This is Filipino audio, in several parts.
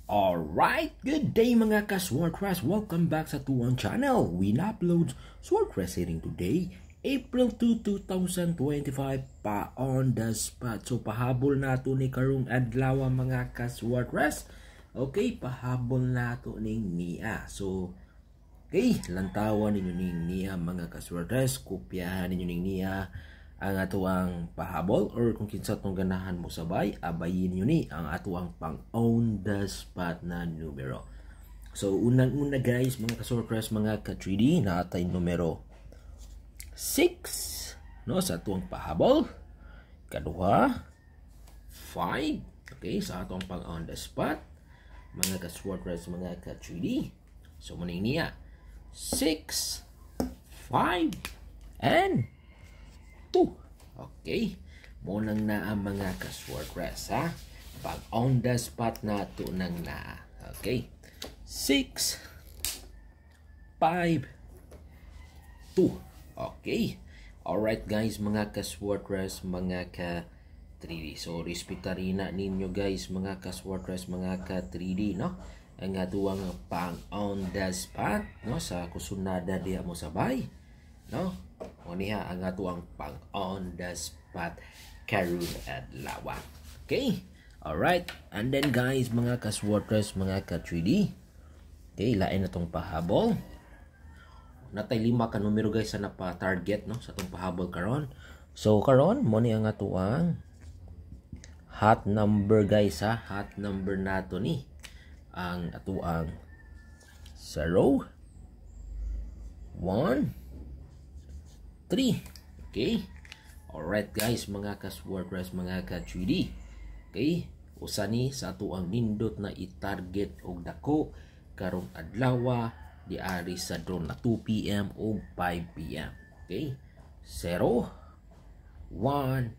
Alright, good day mga ka-Swordcraft. Welcome back sa tuwang channel. We upload Swordcraft setting today, April 2, 2025 pa on the spot. So pahabol nato ni karong adlaw mga ka-Swordcraft. Okay, pahabol nato ning niya. So okay, lantawan ninyo ning niya mga ka-Swordcraft. Kopyahan ninyo ning niya ang atuang pahabol, or kung kinsa tong ganahan mo sabay, abayin niyo ni ang atuang pang on the spot na numero. So unang-una guys mga ka-Swordcraft, mga ka-3D, na atay numero 6 no sa atuang pahabol. Kaduha 5, okay, sa atong pang on the spot mga ka-Swordcraft, mga ka-3D. So muning niya 6, 5 and 2. Okay, munang na ang mga ka-Swordcraft ha, pag on the spot na ito nang na. Okay, 6, 5, 2. Okay, alright guys mga ka-Swordcraft, mga ka-3D. So respetarin na ninyo guys mga ka-Swordcraft, mga ka-3D no, ang atuang pang on the spot no sa kusunada diha mo sabay no. O niya ang atuang pang on the spot karong adlaw. Okay, alright, and then guys mga ka-Swordcraft, mga ka-3D, okay, lain na tong pahabol. Natay 5 ka numero guys sa napa-target no sa tong pahabol karon. So karon mo ni ang atuang hot number guys ha, hot number nato ni ang atuang 0, 1, 3. Okay, alright guys mga ka-Swordcraft, mga ka-3D, okay, usa ni sa ato ang nindot na i-target og dako karong adlaw diari sa drone na 2 PM o 5 PM. Okay, 0, 1,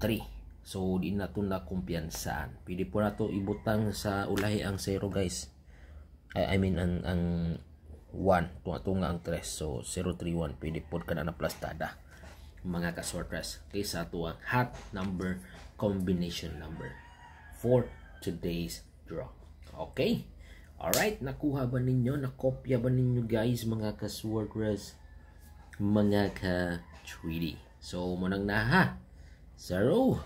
3. So di na to na kumpiyansaan. Pwede po na to ibutang sa ulahi ang 0 guys. I mean ang 1 tunga ang 3. So 031 pwede po ka na plastada mga ka-Swordcraft. Okay, sa ato ang hot number combination number for today's draw. Okay, alright, nakuha ba ninyo, nakopya ba ninyo guys mga ka-Swordcraft, mga ka-3D? So munang na ha, 0,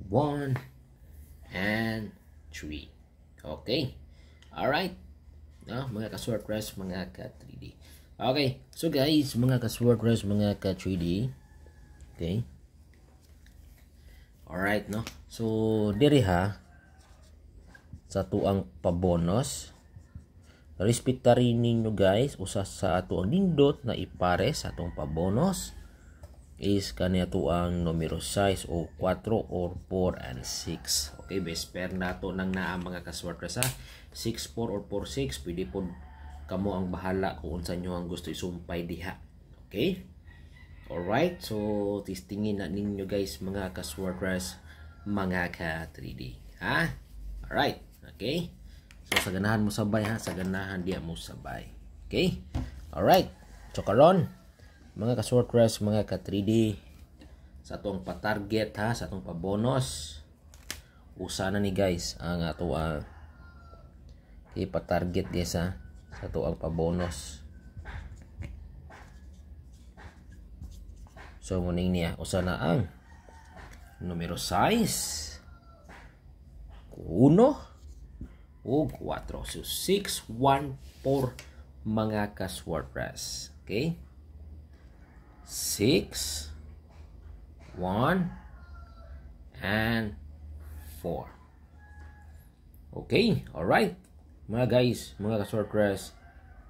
1 and 3. Okay, alright no, mga ka-Swordcraft, mga ka-3D. Okay, so guys mga ka-Swordcraft, mga ka-3D, okay, alright no. So diri ha sa tuang pabonus, respetarin ninyo guys, usa sa ato ang nindot na ipare sa atong pabonus is kaniya tuang numero 6 o 4 or 4 and 6. Okay, best pair nato nang naa mga ka-Swordcraft ha, 6, 4 or 4, 6. Pwede po kamo ang bahala kung unsa nyo ang gusto isumpay diha. Okay, alright, so testingin na ninyo guys mga ka-Swordcraft, mga ka-3D ha. Alright, okay, so sa ganahan mo sabay ha, sa ganahan diha mo sabay. Okay, alright, so karon mga ka-Swordcraft, mga ka-3D, sa atong pa-target ha, sa atong pa-bonus, usa na ni guys ang ato ang okay, pa-target guys ha, sa ato ang pa-bonus. So muning niya usa na ang numero 6, 1 o 4. So 6, 1, 4 mga ka-Swordcraft. Okay, 6, 1 and 4. Okay, alright mga guys, mga ka-Swordcraft,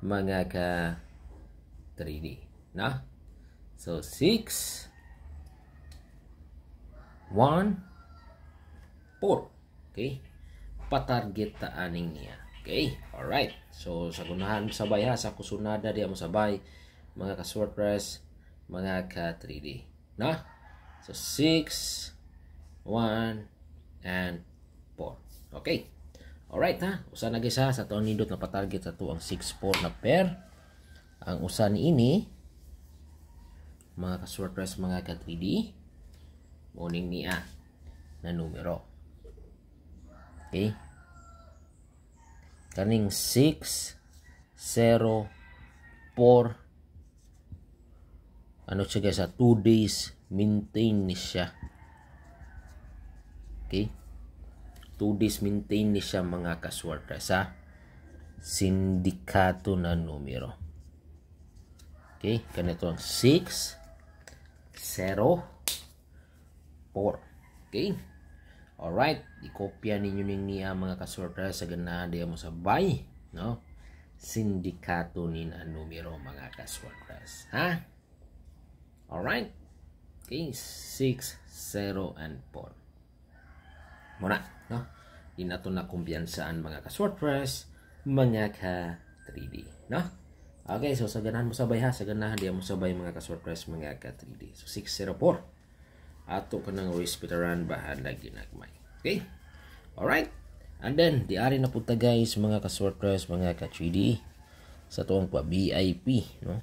mga ka-3D na. So 6, 1, 4. Okay, patarget ta aning niya. Okay, alright, so sa gunahan sabay ha, sa kusunada diya mo sabay mga ka-Swordcraft, mga ka-3D na. So 6, 1 and 4. Okay, alright ha, usa na guys ha, sa tuang nindot na patarget sa tuang 6, 4 na pair. Ang usa ni ini mga ka-Swordcraft, mga ka-3D, morning niya na numero. Okay, kaning 604 ano siya guys, 2 days maintain ni siya. Okay, 2 days maintain ni siya mga kaswerte sa sindikato na numero. Okay, ganito ang 604. Okay, alright, ikopya ninyo niya mga kaswerte sa ganahan diya mo sabay, no? Sindikato ni na numero mga kaswerte, ha? Alright, okay, 6, 0, and 4 muna, no? Di na ito na kumpiyansaan mga ka-swordpress, mga ka-3D, no? Okay, so sa ganahan mo sabay ha, sa ganahan diya mo sabay mga ka-swordpress, mga ka-3D. So 604 ato ka ng respetaran bahala ginagmay. Okay, alright, and then diari na punta guys mga ka-swordpress, mga ka-3D sa tuwang pa VIP, no?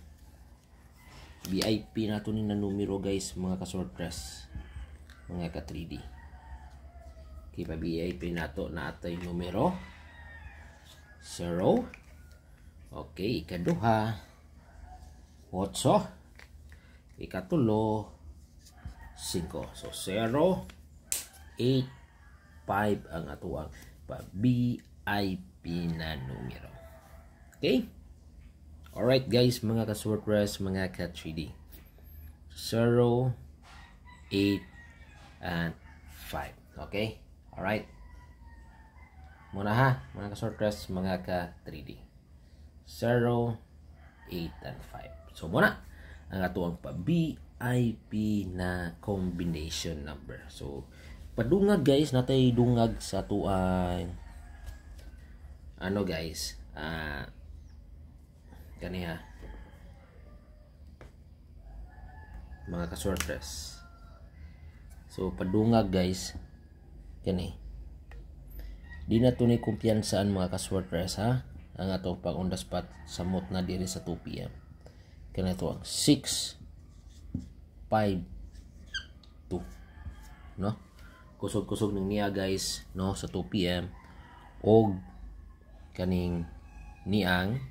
VIP nato ni na numero guys mga ka-swordpress, mga ka-3D. Okay, pa VIP nato na atay numero 0. Okay, ikaduha 8, ikatulo 5. So 0, 8, 5 ang atuang pa VIP na numero. Okay, alright guys mga ka-swordpress, mga ka-3D, 0, 8, and 5. Okay, alright, muna ha mga ka-swordpress, mga ka-3D, 0, 8, and 5. So muna ang atuang pa VIP na combination number. So padungag guys, natay dungag sa tuang ano guys, kaniya mga ka-swordpress. So padungag guys kani, di na tunay kumpiyansaan mga ka-swordpress ha, ang atong pag on the spot samot na diri sa 2 PM. Kani to ang 652, no? Kusog-kusog ning niya guys, no, sa 2 PM og kaning niang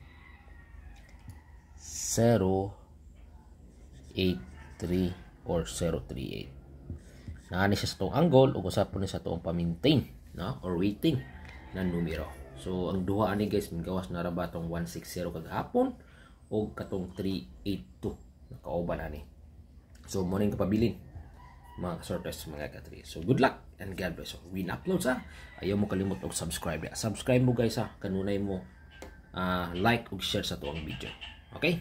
083 or 038. Naani siya sa tong angle ug usapon ni sa tuong pa-maintain, no, or waiting na numero. So ang duha ani guys gawas na ra ba tong 160 kagahapon o katong 382 nakauban ani. So mo ning kapabilin mga ka-swordpress, mga ka-3. So good luck and God bless. So win upload sa ayaw mo kalimot og subscribe. Subscribe mo guys ha, kanunay mo like ug share sa tuong video. Okay?